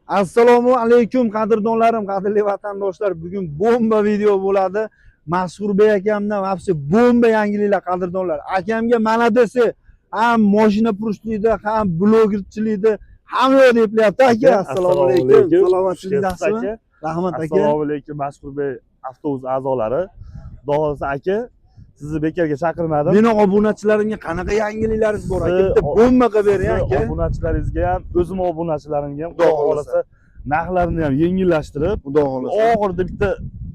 Assalomu alaykum qadrdonlarim, qadrli vatandoshlar. Bugun bomba video bo'ladi. Mashhurbek akamdan vobse bomba yangiliklar qadrdonlar. Akamga mana desa, ham mashina purishlikda, ham blogerchilikda hamma yo'q deyilyapti aka. Assalomu alaykum. Salomatsizmi? Rahmat aka. Assalomu alaykum Mashhurbek avtobus a'zolari. Xudo aka, sizni bekarga chaqirmadim. Meni obunachilarimga qanaqa yangiliklaringiz bor aka? Bitta bomba qilib bering aka. Obunachilaringizga ham, o'zim obunachilarimga ham Xudo xolasa narxlarini ham yengillashtirib, Xudo xolasa. oxirida bitta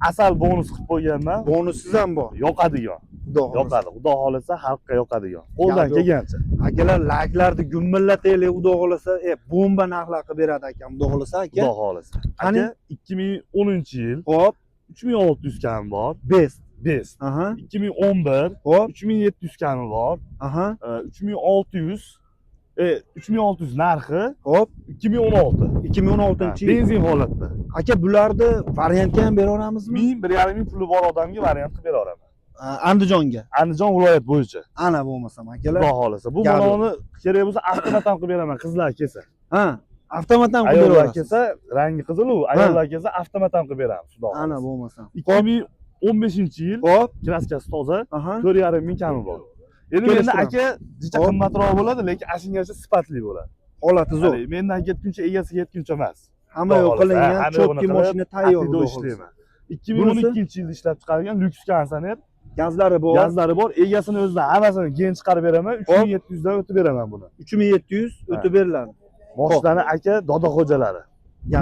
asal bonus qilib qo'yganman. Bonusiz ham bor. Yoqadigan. Xudo xolasa. Yoqadi. Xudo xolasa xalqqa yoqadigan. Qo'ldan kelgancha. Akalar like'larni gumillataylik, Xudo xolasa. Bomba narxlar qilib beradi akam, Xudo xolasa aka. Xudo xolasa. Aka 2010-yil. Hop, 3600 kami bor. best. Best. Aha. 2011 Hop. 3700 kami bor. Aha. 3600 narxi. Hop. 2016. 2016-yil. Benzin holatda. Aka bularni variantga ham bera olamizmi? 1,5 puli bor odamga variant qilib beraveraman. Andijonga. Andijon viloyat bo'yicha. Ana bo'lmasam akalar. Xudo xolasa. Bu maloni kerak bo'lsa avtomat ham qilib beraman, qizlar kelsa. Ha, avtomat ham qilib Ayollar berasiz. kelsa, rangi qizil-u, ayollar kelsa avtomat ham qilib beramiz, xudo xolasa. Ana bo'lmasam. 2015-yil. Hop. Kraskasi toza. Aha. 4,5 ming kami bor. Endi menda aka jicha qimmatroq bo'ladi, lekin ashingacha sifatli bo'ladi. Holati zo'r. Mendan ketguncha egasiga yetguncha emas. Hamma yo'q qilingan, chotki mashina tayyor Xudo ishlayman. 2012-yilda ishlab chiqarilgan lyuks konditsioner. Gazlari bor. Gazlari bor. Egasini o'zidan hammasini gen chiqarib beraman. 3700 dan o'tib beraman buni. 3700 o'tib beriladi. Moshlani aka Doda xo'jalari.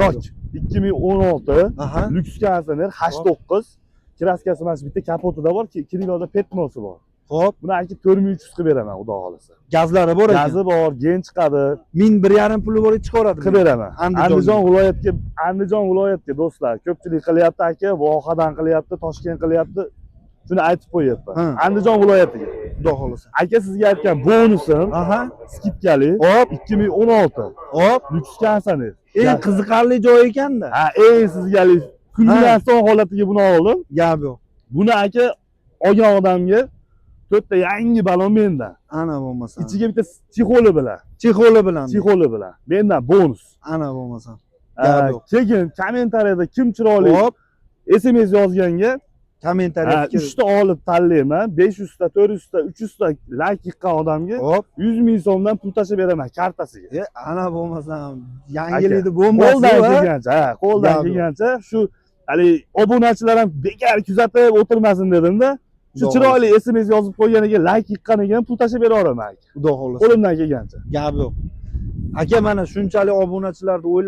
Nok 2016 Aha. lyuks konditsioner 89. Kraskasi mana bitta kapotida bor, kiloda petnosi bor. Hop, buni aka 4300 qilib beraman, xudo xolasa. Gazlari bor ekan. Gazi bor, gen chiqadi. 1,5 puli bor, chiqaradi. Qilib beraman. Andijon viloyatga do'stlar, ko'pchilik qilyapti aka, Vohadan qilyapti, Toshkent qilyapti. Shuni aytib qo'yapman. Andijon viloyatiga. Xudo xolasa. Aka sizga aytgan bonusim, aha, skidkali. Hop, 2016. hop, lyuks konditsioner. eng qiziqarli joyi ekanda. Ha, eng sizgali kulminatsion son holatiga buni oldim. Gap yo'q. Buni aka olgan odamga 4 ta yangi balon mendan. Ana bo'lmasa. Ichiga bitta chexoli bilan. Chexoli bilan. Chexoli bilan. Mendan bonus. Ana bo'lmasa. Keyin kommentariyada kim chiroyli hop SMS yozganga kommentariya 3 ta olib tanlayman. 500 ta, 400 ta, 300 ta like yiqqan odamga hop 100 ming so'mdan pul tashab beraman kartasiga. Ana bo'lmasa yangilikni bombasi. Qo'ldan kelgancha, qo'ldan kelgancha shu hali obunachilar ham bekor kuzatib o'tirmasin dedim-da. Shu chiroyli SMS yozib qo'yganiga like yiqqaniga ham pul tashab beraveraman aka. Xudo xolasa. Qo'limdan kelgancha. Gap yo'q. Aka mana shunchalik obunachilarni